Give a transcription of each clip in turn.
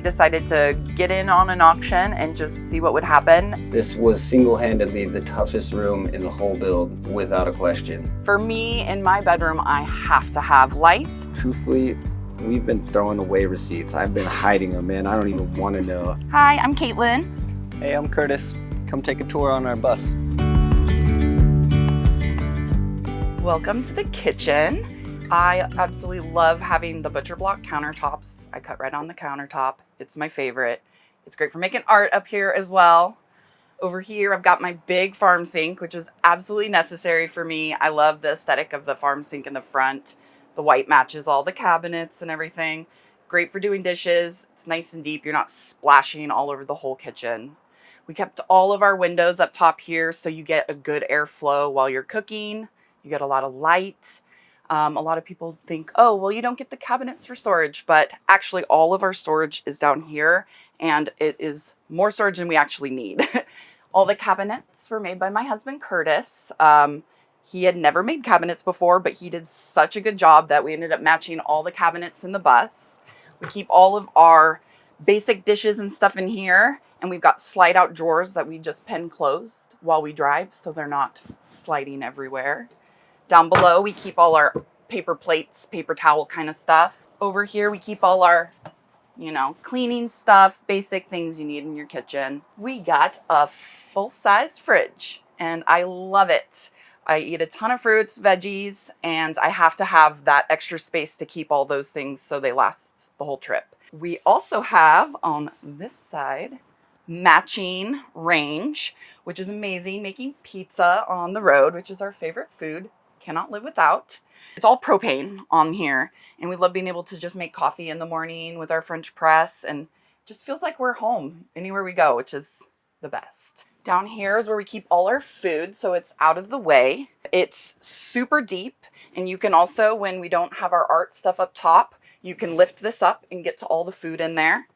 decided to get in on an auction and just see what would happen. This was single-handedly the toughest room in the whole build, without a question. For me, in my bedroom, I have to have light. Truthfully, we've been throwing away receipts. I've been hiding them, man. I don't even want to know. Hi, I'm Caitlin. Hey, I'm Curtis. Come take a tour on our bus. Welcome to the kitchen. I absolutely love having the butcher block countertops. I cut right on the countertop. It's my favorite. It's great for making art up here as well. Over here, I've got my big farm sink, which is absolutely necessary for me. I love the aesthetic of the farm sink in the front. The white matches all the cabinets and everything. Great for doing dishes. It's nice and deep. You're not splashing all over the whole kitchen. We kept all of our windows up top here so you get a good airflow while you're cooking. You get a lot of light. A lot of people think, oh, well, you don't get the cabinets for storage, but actually all of our storage is down here, and it is more storage than we actually need. All the cabinets were made by my husband, Curtis. He had never made cabinets before, but he did such a good job that we ended up matching all the cabinets in the bus. We keep all of our basic dishes and stuff in here, and we've got slide out drawers that we just pin closed while we drive so they're not sliding everywhere. Down below, we keep all our paper plates, paper towel kind of stuff. Over here, we keep all our, cleaning stuff, basic things you need in your kitchen. We got a full-size fridge, and I love it. I eat a ton of fruits, veggies, and I have to have that extra space to keep all those things so they last the whole trip. We also have, on this side, matching range, which is amazing, making pizza on the road, which is our favorite food. Cannot live without. It's all propane on here, and we love being able to just make coffee in the morning with our French press, and it just feels like we're home anywhere we go, which is the best. Down here is where we keep all our food, so it's out of the way. It's super deep, and you can also, when we don't have our art stuff up top, you can lift this up and get to all the food in there.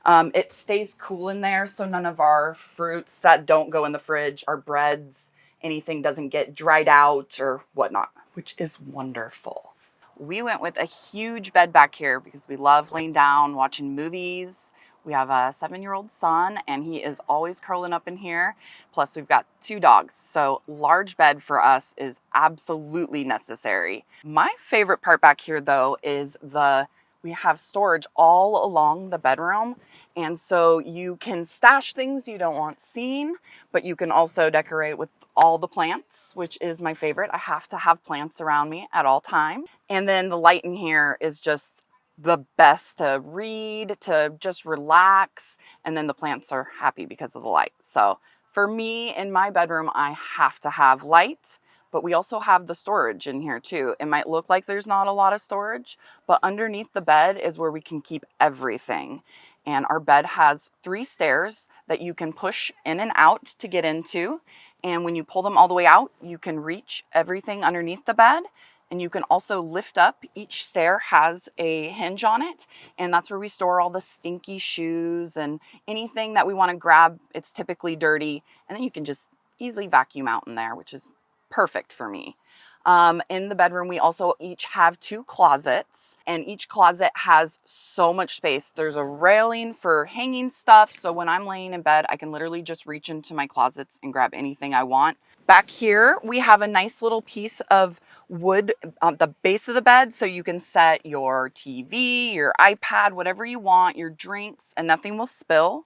It stays cool in there, so none of our fruits that don't go in the fridge, our breads, anything doesn't get dried out or whatnot, which is wonderful. We went with a huge bed back here because we love laying down, watching movies. We have a 7-year-old son, and he is always curling up in here. Plus, we've got 2 dogs, so large bed for us is absolutely necessary. My favorite part back here, though, is we have storage all along the bedroom, and so you can stash things you don't want seen, but you can also decorate with all the plants, which is my favorite. I have to have plants around me at all time. And then the light in here is just the best to read, to just relax, and then the plants are happy because of the light. So for me, in my bedroom, I have to have light, but we also have the storage in here too. It might look like there's not a lot of storage, but underneath the bed is where we can keep everything. And our bed has 3 stairs that you can push in and out to get into. And when you pull them all the way out, you can reach everything underneath the bed. And you can also lift up. Each stair has a hinge on it. And that's where we store all the stinky shoes and anything that we want to grab. It's typically dirty. And then you can just easily vacuum out in there, which is perfect for me. In the bedroom, we also each have 2 closets, and each closet has so much space. There's a railing for hanging stuff, so when I'm laying in bed, I can literally just reach into my closets and grab anything I want. Back here, we have a nice little piece of wood on the base of the bed, so you can set your TV, your iPad, whatever you want, your drinks, and nothing will spill.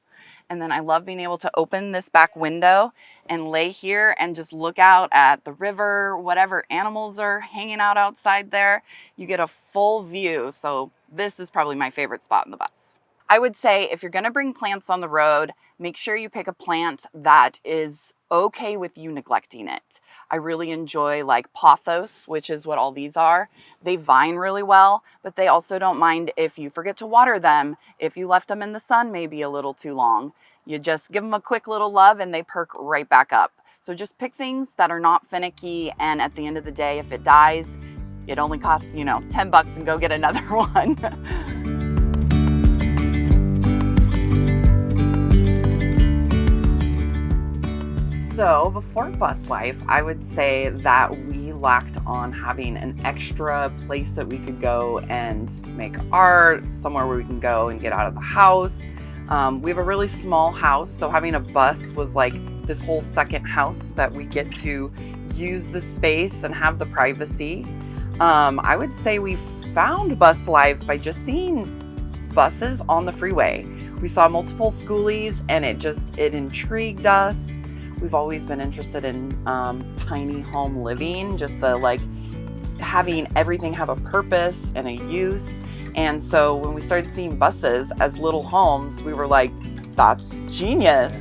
And then I love being able to open this back window and lay here and just look out at the river, whatever animals are hanging out outside there. You get a full view. So this is probably my favorite spot in the bus. I would say if you're going to bring plants on the road, make sure you pick a plant that is okay with you neglecting it. I really enjoy like pothos, which is what all these are. They vine really well, but they also don't mind if you forget to water them, if you left them in the sun maybe a little too long. You just give them a quick little love and they perk right back up. So just pick things that are not finicky, and at the end of the day, if it dies, it only costs, $10 and go get another one. So before bus life, I would say that we lacked on having an extra place that we could go and make art, somewhere where we can go and get out of the house. We have a really small house, so having a bus was like this whole second house that we get to use the space and have the privacy. I would say we found bus life by just seeing buses on the freeway. We saw multiple schoolies and it intrigued us. We've always been interested in tiny home living, just the like having everything have a purpose and a use. And so when we started seeing buses as little homes, we were like, that's genius.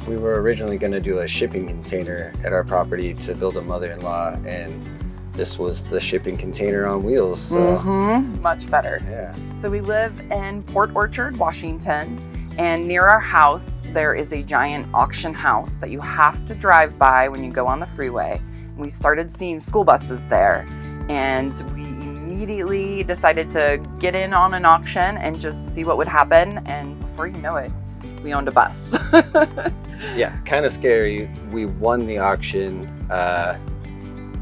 We were originally going to do a shipping container at our property to build a mother-in-law, and this was the shipping container on wheels. So. Much better. Yeah. So we live in Port Orchard, Washington, and near our house, there is a giant auction house that you have to drive by when you go on the freeway. And we started seeing school buses there, and we immediately decided to get in on an auction and just see what would happen. And before you know it, we owned a bus. Yeah, kind of scary. We won the auction.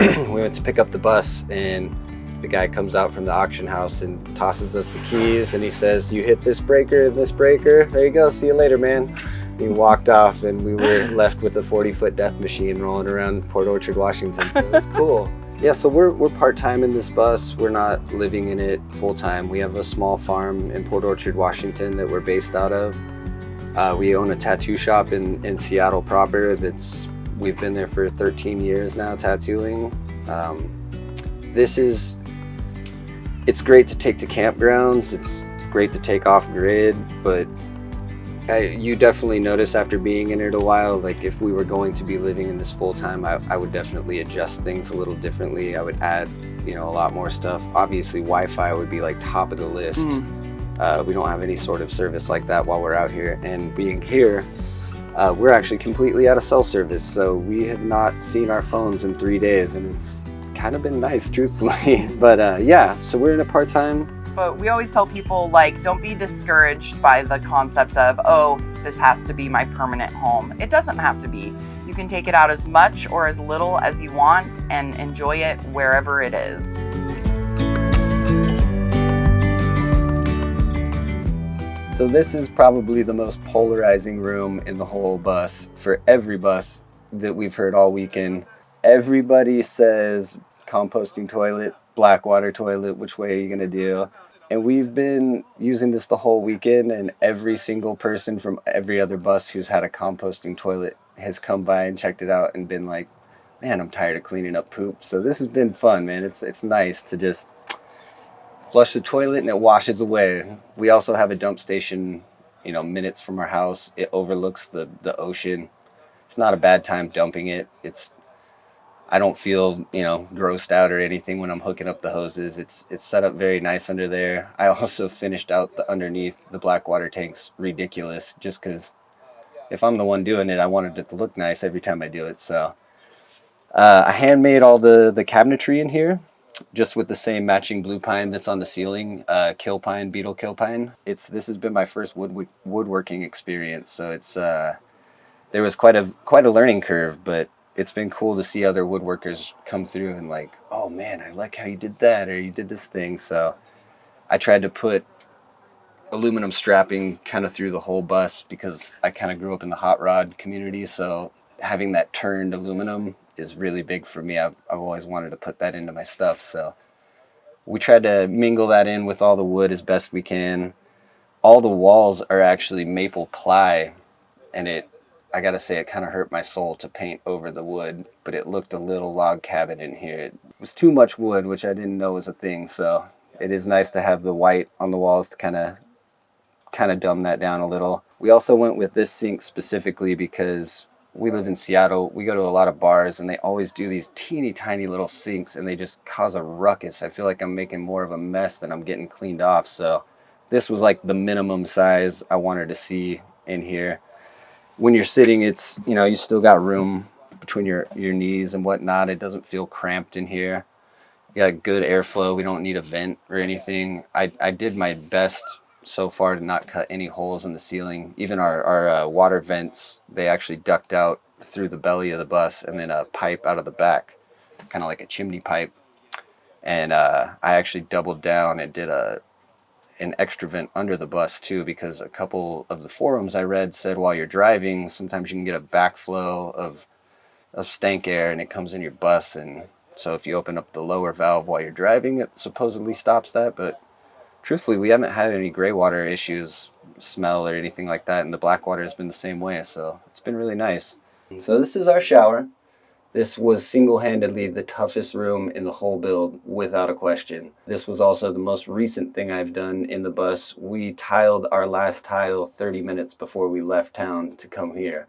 We went to pick up the bus, and the guy comes out from the auction house and tosses us the keys, and he says, "You hit this breaker and this breaker. There you go. See you later, man." He walked off, and we were left with a 40-foot death machine rolling around Port Orchard, Washington. So it was cool. Yeah, so we're part-time in this bus. We're not living in it full-time. We have a small farm in Port Orchard, Washington that we're based out of. We own a tattoo shop in Seattle proper we've been there for 13 years now tattooing. It's great to take to campgrounds. It's great to take off grid, but you definitely notice after being in it a while, like if we were going to be living in this full time, I would definitely adjust things a little differently. I would add, a lot more stuff. Obviously, Wi-Fi would be like top of the list. We don't have any sort of service like that while we're out here. And being here, we're actually completely out of cell service. So we have not seen our phones in 3 days, and it's kind of been nice, truthfully. But yeah, so we're in a part-time. But we always tell people, like, don't be discouraged by the concept of, oh, this has to be my permanent home. It doesn't have to be. You can take it out as much or as little as you want and enjoy it wherever it is. So this is probably the most polarizing room in the whole bus for every bus that we've heard all weekend. Everybody says composting toilet, black water toilet, which way are you gonna do? And we've been using this the whole weekend, and every single person from every other bus who's had a composting toilet has come by and checked it out and been like, man, I'm tired of cleaning up poop. So this has been fun, man. It's nice to just flush the toilet and it washes away. We also have a dump station, minutes from our house. It overlooks the ocean. It's not a bad time dumping it. I don't feel, grossed out or anything when I'm hooking up the hoses. It's set up very nice under there. I also finished out the underneath the black water tanks ridiculous, just because if I'm the one doing it, I wanted it to look nice every time I do it. So I handmade all the cabinetry in here, just with the same matching blue pine that's on the ceiling, kill pine, beetle kill pine. This has been my first woodworking experience, so there was quite a learning curve, but it's been cool to see other woodworkers come through and like, oh man, I like how you did that, or you did this thing. So I tried to put aluminum strapping kind of through the whole bus because I kind of grew up in the hot rod community, so having that turned aluminum is really big for me. I've always wanted to put that into my stuff, so we tried to mingle that in with all the wood as best we can. All the walls are actually maple ply, and I gotta say, it kind of hurt my soul to paint over the wood, but it looked a little log cabin in here. It was too much wood, which I didn't know was a thing, so it is nice to have the white on the walls to kind of dumb that down a little. We also went with this sink specifically because we live in Seattle. We go to a lot of bars, and they always do these teeny tiny little sinks, and they just cause a ruckus. I feel like I'm making more of a mess than I'm getting cleaned off, so this was like the minimum size I wanted to see in here. When you're sitting, it's, you still got room between your knees and whatnot. It doesn't feel cramped in here. You got good airflow. We don't need a vent or anything. I did my best so far to not cut any holes in the ceiling. Even our water vents, they actually duct out through the belly of the bus and then a pipe out of the back kind of like a chimney pipe. And I actually doubled down and did an extra vent under the bus too, because a couple of the forums I read said while you're driving, sometimes you can get a backflow of stank air and it comes in your bus. And so if you open up the lower valve while you're driving, it supposedly stops that. But truthfully, we haven't had any gray water issues, smell or anything like that. And the black water has been the same way. So it's been really nice. So this is our shower. This was single-handedly the toughest room in the whole build, without a question. This was also the most recent thing I've done in the bus. We tiled our last tile 30 minutes before we left town to come here.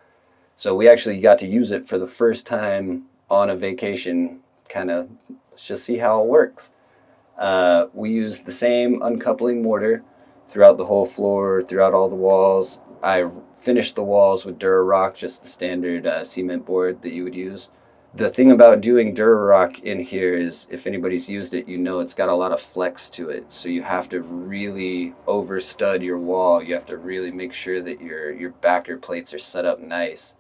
So we actually got to use it for the first time on a vacation, kind of, let's just see how it works. We used the same uncoupling mortar throughout the whole floor, throughout all the walls. I finished the walls with Durarock, just the standard cement board that you would use. The thing about doing Durarock in here is, if anybody's used it, you know it's got a lot of flex to it. So you have to really overstud your wall. You have to really make sure that your backer plates are set up nice.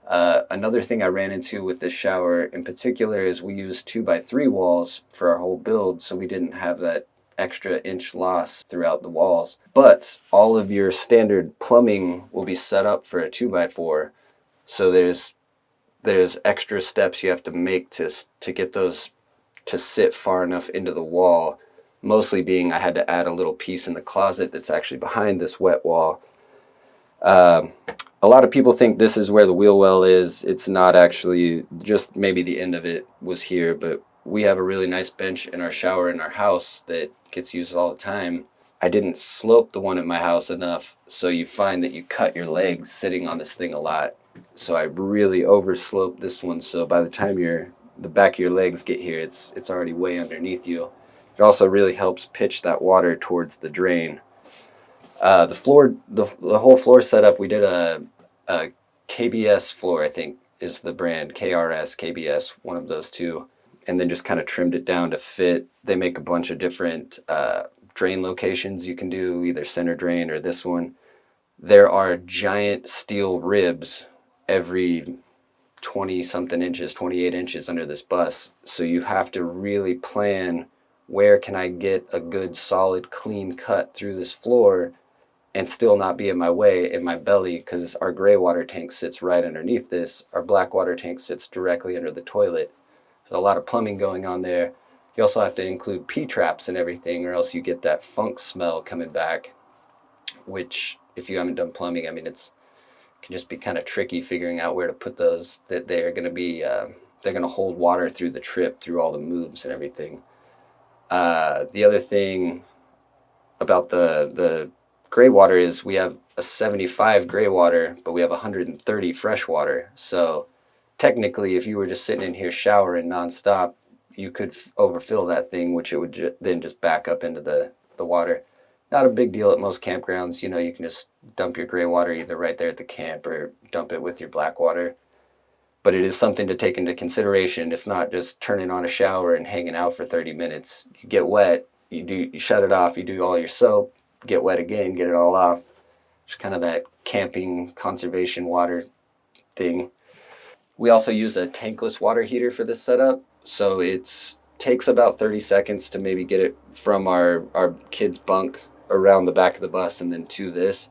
Another thing I ran into with this shower in particular is we used 2x3 walls for our whole build, so we didn't have that extra inch loss throughout the walls. But all of your standard plumbing will be set up for a 2x4, so there's extra steps you have to make to get those to sit far enough into the wall. Mostly being I had to add a little piece in the closet that's actually behind this wet wall. A lot of people think this is where the wheel well is. It's not actually, just maybe the end of it was here, but we have a really nice bench in our shower in our house that gets used all the time. I didn't slope the one at my house enough, so you find that you cut your legs sitting on this thing a lot. So I really oversloped this one, so by the time the back of your legs get here, it's already way underneath you. It also really helps pitch that water towards the drain. The whole floor setup, we did a KBS floor, I think is the brand, KRS, KBS, one of those two, and then just kind of trimmed it down to fit. They make a bunch of different drain locations you can do, either center drain or this one. There are giant steel ribs every 20 something inches, 28 inches under this bus. So you have to really plan, where can I get a good solid clean cut through this floor and still not be in my way, in my belly, because our gray water tank sits right underneath this. Our black water tank sits directly under the toilet. There's a lot of plumbing going on there. You also have to include P-traps and everything, or else you get that funk smell coming back, which, if you haven't done plumbing, I mean, it can just be kind of tricky figuring out where to put those, that they're going to be, they're going to hold water through the trip, through all the moves and everything. The other thing about the gray water is we have a 75 gray water, but we have 130 fresh water. So technically, if you were just sitting in here showering nonstop, you could overfill that thing, which it would then just back up into the water. Not a big deal at most campgrounds. You know, you can just dump your gray water either right there at the camp or dump it with your black water. But it is something to take into consideration. It's not just turning on a shower and hanging out for 30 minutes. You get wet, you shut it off, you do all your soap, get wet again, get it all off. It's kind of that camping conservation water thing. We also use a tankless water heater for this setup. So it takes about 30 seconds to maybe get it from our kids' bunk around the back of the bus and then to this.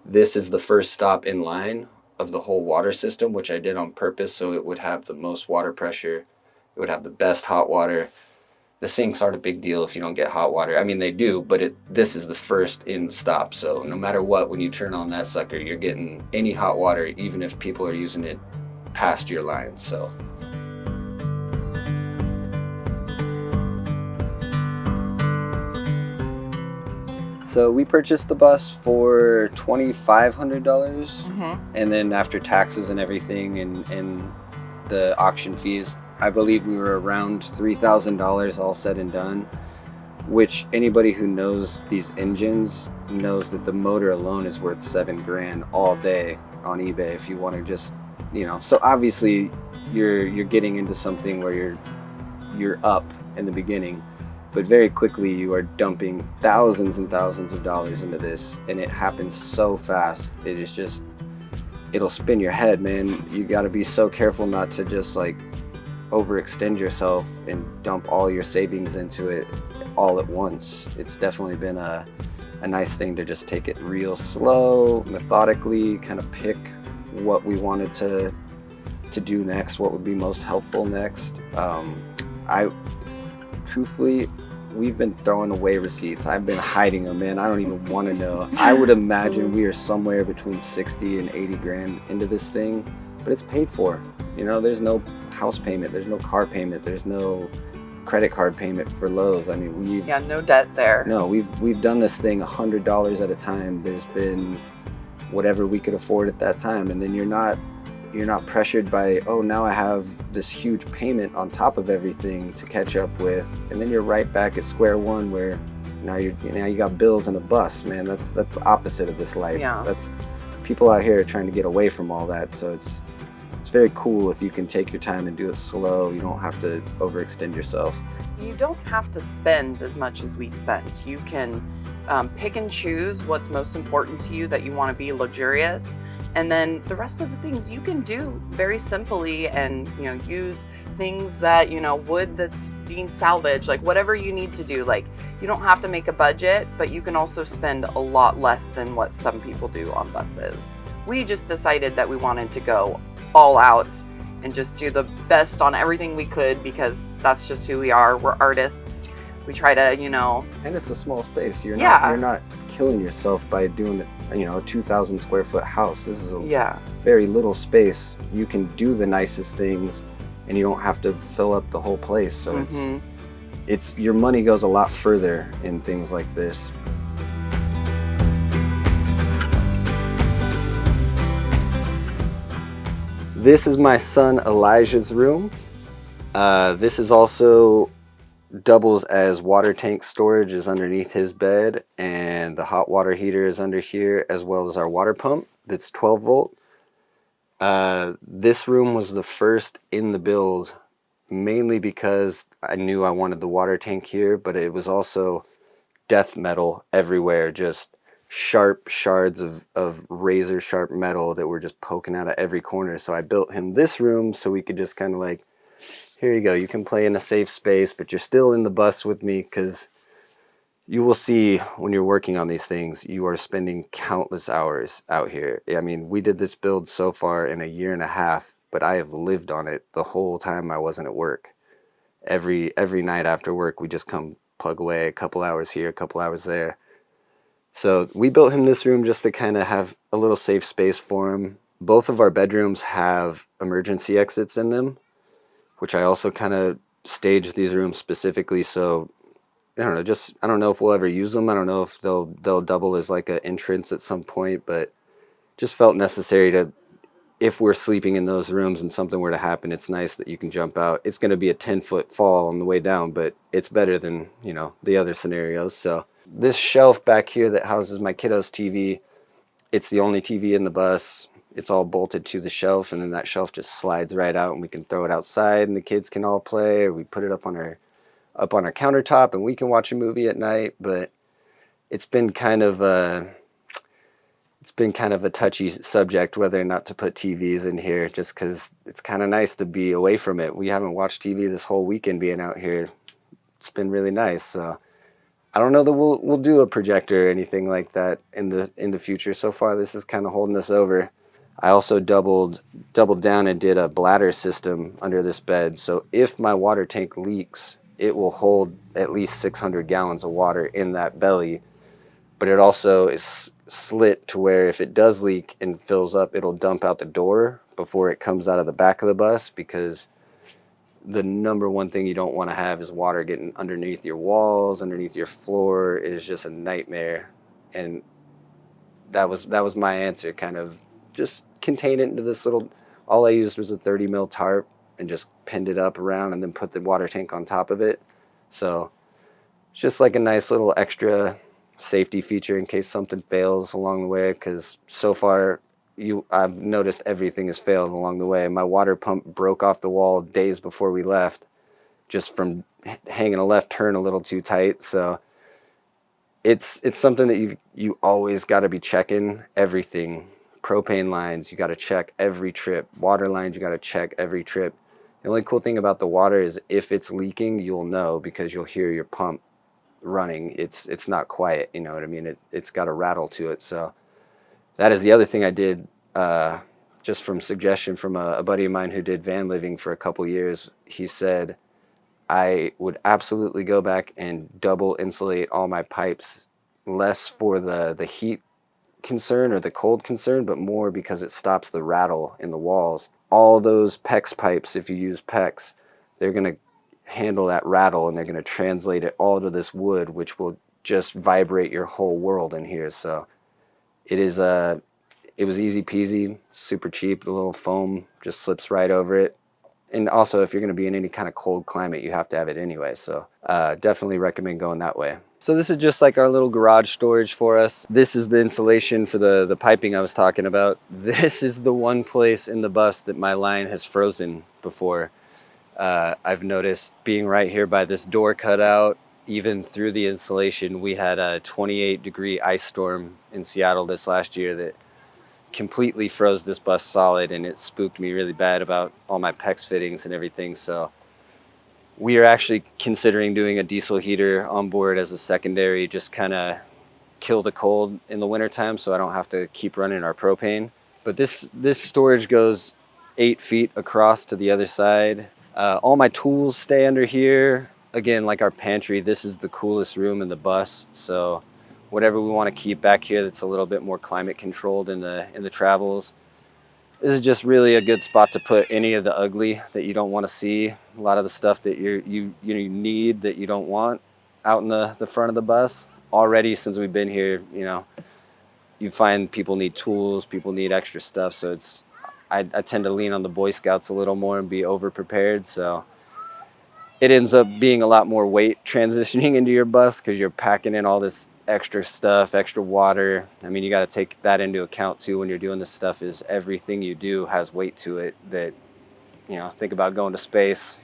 This is the first stop in line of the whole water system, which I did on purpose so it would have the most water pressure. It would have the best hot water. The sinks aren't a big deal if you don't get hot water. I mean, they do, but this is the first in stop. So no matter what, when you turn on that sucker, you're getting any hot water, even if people are using it past your line. So we purchased the bus for $2,500, and then after taxes and everything and the auction fees, I believe we were around $3,000 all said and done, which anybody who knows these engines knows that the motor alone is worth $7,000 all day on eBay if you want to just, so obviously you're getting into something where you're up in the beginning. But very quickly you are dumping thousands and thousands of dollars into this, and it happens so fast. It is just, it'll spin your head, man. You got to be so careful not to just overextend yourself and dump all your savings into it all at once. It's definitely been a nice thing to just take it real slow, methodically, kind of pick what we wanted to do next, what would be most helpful next. I truthfully, we've been throwing away receipts. I've been hiding them, man. I don't even want to know. I would imagine we are somewhere between 60 and 80 grand into this thing, but it's paid for. You know, there's no house payment, there's no car payment, there's no credit card payment for Lowe's. I mean, no debt there. No, we've done this thing $100 at a time. There's been whatever we could afford at that time, and then you're not pressured by, oh, now I have this huge payment on top of everything to catch up with, and then you're right back at square one where now you got bills and a bus, man. That's the opposite of this life. Yeah. That's people out here are trying to get away from all that. So it's very cool if you can take your time and do it slow. You don't have to overextend yourself. You don't have to spend as much as we spent. You can pick and choose what's most important to you that you want to be luxurious. And then the rest of the things you can do very simply and, use things that, wood that's being salvaged, like whatever you need to do. Like, you don't have to make a budget, but you can also spend a lot less than what some people do on buses. We just decided that we wanted to go all out and just do the best on everything we could because that's just who we are. We're artists. We try to, And it's a small space. You're not killing yourself by doing it, a 2,000 square foot house. This is a very little space. You can do the nicest things and you don't have to fill up the whole place. So it's your money goes a lot further in things like this. This is my son Elijah's room. This is also doubles as water tank storage, is underneath his bed, and the hot water heater is under here, as well as our water pump that's 12 volt. This room was the first in the build, mainly because I knew I wanted the water tank here, but it was also death metal everywhere, just sharp shards of razor sharp metal that were just poking out of every corner. So I built him this room so we could just kind of like, here you go, you can play in a safe space, but you're still in the bus with me, because you will see when you're working on these things, you are spending countless hours out here. I mean, we did this build so far in a year and a half, but I have lived on it the whole time I wasn't at work. Every night after work, we just come plug away a couple hours here, a couple hours there. So we built him this room just to kind of have a little safe space for him. Both of our bedrooms have emergency exits in them, which I also kind of staged these rooms specifically. So I don't know if we'll ever use them. I don't know if they'll double as like an entrance at some point, but just felt necessary to, if we're sleeping in those rooms and something were to happen, it's nice that you can jump out. It's going to be a 10-foot fall on the way down, but it's better than, the other scenarios. So this shelf back here that houses my kiddo's TV, it's the only TV in the bus. It's all bolted to the shelf, and then that shelf just slides right out, and we can throw it outside, and the kids can all play, or we put it up on our countertop, and we can watch a movie at night. But it's been kind of a touchy subject whether or not to put TVs in here, just because it's kind of nice to be away from it. We haven't watched TV this whole weekend being out here. It's been really nice. So I don't know that we'll do a projector or anything like that in the future. So far, this is kind of holding us over. I also doubled down and did a bladder system under this bed. So if my water tank leaks, it will hold at least 600 gallons of water in that belly. But it also is slit to where if it does leak and fills up, it'll dump out the door before it comes out of the back of the bus, because the number one thing you don't want to have is water getting underneath your walls, underneath your floor. Is just a nightmare. And that was my answer, kind of just contain it into this little, all I used was a 30 mil tarp and just pinned it up around and then put the water tank on top of it. So it's just like a nice little extra safety feature in case something fails along the way, because so far I've noticed everything has failed along the way. My water pump broke off the wall days before we left, just from hanging a left turn a little too tight. So it's something that you always got to be checking everything. Propane lines, you got to check every trip. Water lines, you got to check every trip. The only cool thing about the water is if it's leaking, you'll know because you'll hear your pump running. It's not quiet, you know what I mean? It's got a rattle to it. So that is the other thing I did, just from suggestion from a buddy of mine who did van living for a couple years. He said, I would absolutely go back and double insulate all my pipes, less for the heat concern or the cold concern, but more because it stops the rattle in the walls. All those PEX pipes, if you use PEX, they're going to handle that rattle and they're going to translate it all to this wood, which will just vibrate your whole world in here. So it was easy peasy, super cheap. The little foam just slips right over it. And also, if you're going to be in any kind of cold climate, you have to have it anyway. So definitely recommend going that way. So this is just like our little garage storage for us. This is the insulation for the piping I was talking about. This is the one place in the bus that my line has frozen before. I've noticed being right here by this door cutout, even through the insulation. We had a 28-degree ice storm in Seattle this last year that completely froze this bus solid, and it spooked me really bad about all my PEX fittings and everything. So we are actually considering doing a diesel heater on board as a secondary, just kind of kill the cold in the wintertime so I don't have to keep running our propane. But this storage goes 8 feet across to the other side. All my tools stay under here. Again, like our pantry, this is the coolest room in the bus. So whatever we want to keep back here that's a little bit more climate controlled in the travels. This is just really a good spot to put any of the ugly that you don't want to see. A lot of the stuff that you need that you don't want out in the front of the bus. Already, since we've been here, you find people need tools, people need extra stuff. So I tend to lean on the Boy Scouts a little more and be over prepared. So it ends up being a lot more weight transitioning into your bus because you're packing in all this extra stuff, extra water. I mean, you got to take that into account too when you're doing this stuff. Is everything you do has weight to it. That, think about going to space.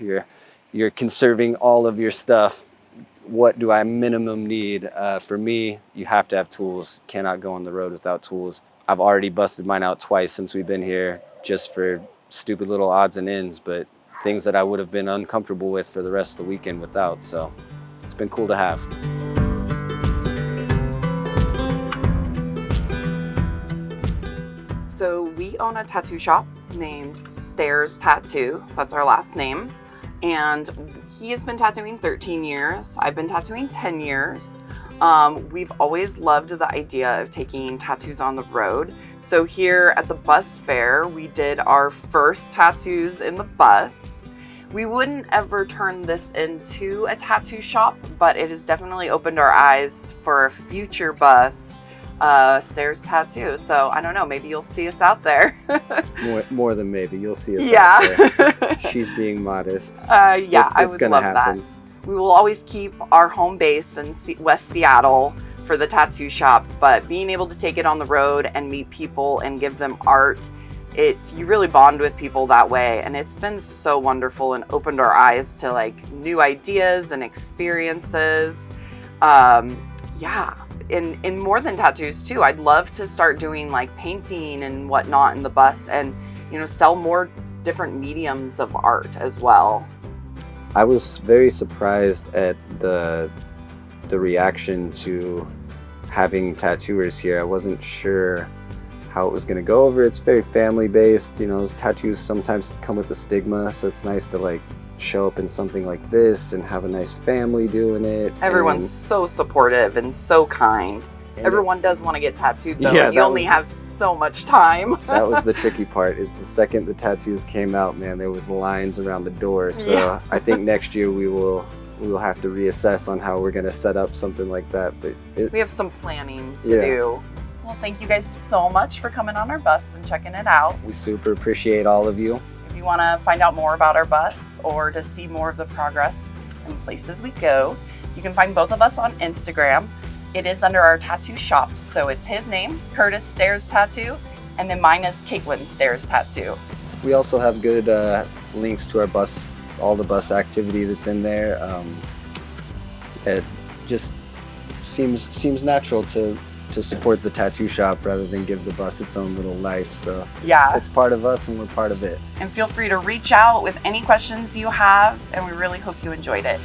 You're conserving all of your stuff. What do I minimum need? For me, you have to have tools. Cannot go on the road without tools. I've already busted mine out twice since we've been here, just for stupid little odds and ends, but things that I would have been uncomfortable with for the rest of the weekend without. So it's been cool to have. So we own a tattoo shop named Stairs Tattoo. That's our last name. And he has been tattooing 13 years. I've been tattooing 10 years. We've always loved the idea of taking tattoos on the road. So here at the bus fair, we did our first tattoos in the bus. We wouldn't ever turn this into a tattoo shop, but it has definitely opened our eyes for a future bus, Stairs Tattoo. So I don't know, maybe you'll see us out there. more than maybe, you'll see us out there. She's being modest. I would gonna love happen. that. We will always keep our home base in West Seattle for the tattoo shop, but being able to take it on the road and meet people and give them art, you really bond with people that way. And it's been so wonderful and opened our eyes to like new ideas and experiences. In more than tattoos too. I'd love to start doing like painting and whatnot in the bus and, sell more different mediums of art as well. I was very surprised at the reaction to having tattooers here. I wasn't sure how it was going to go over. It's very family based. Those tattoos sometimes come with a stigma, so it's nice to like show up in something like this and have a nice family doing it. Everyone's so supportive and so kind. Everyone does want to get tattooed though. Yeah, you only have so much time. That was the tricky part, is the second the tattoos came out, man, there was lines around the door. So I think next year we will have to reassess on how we're going to set up something like that. But we have some planning to do. Well, thank you guys so much for coming on our bus and checking it out. We super appreciate all of you. If you want to find out more about our bus or to see more of the progress and places we go, you can find both of us on Instagram. It is under our tattoo shops. So it's his name, Curtis Stairs Tattoo, and then mine is Caitlin Stairs Tattoo. We also have good links to our bus, all the bus activity that's in there. It just seems natural to to support the tattoo shop rather than give the bus its own little life. So Yeah. it's part of us and we're part of it. And feel free to reach out with any questions you have, and we really hope you enjoyed it.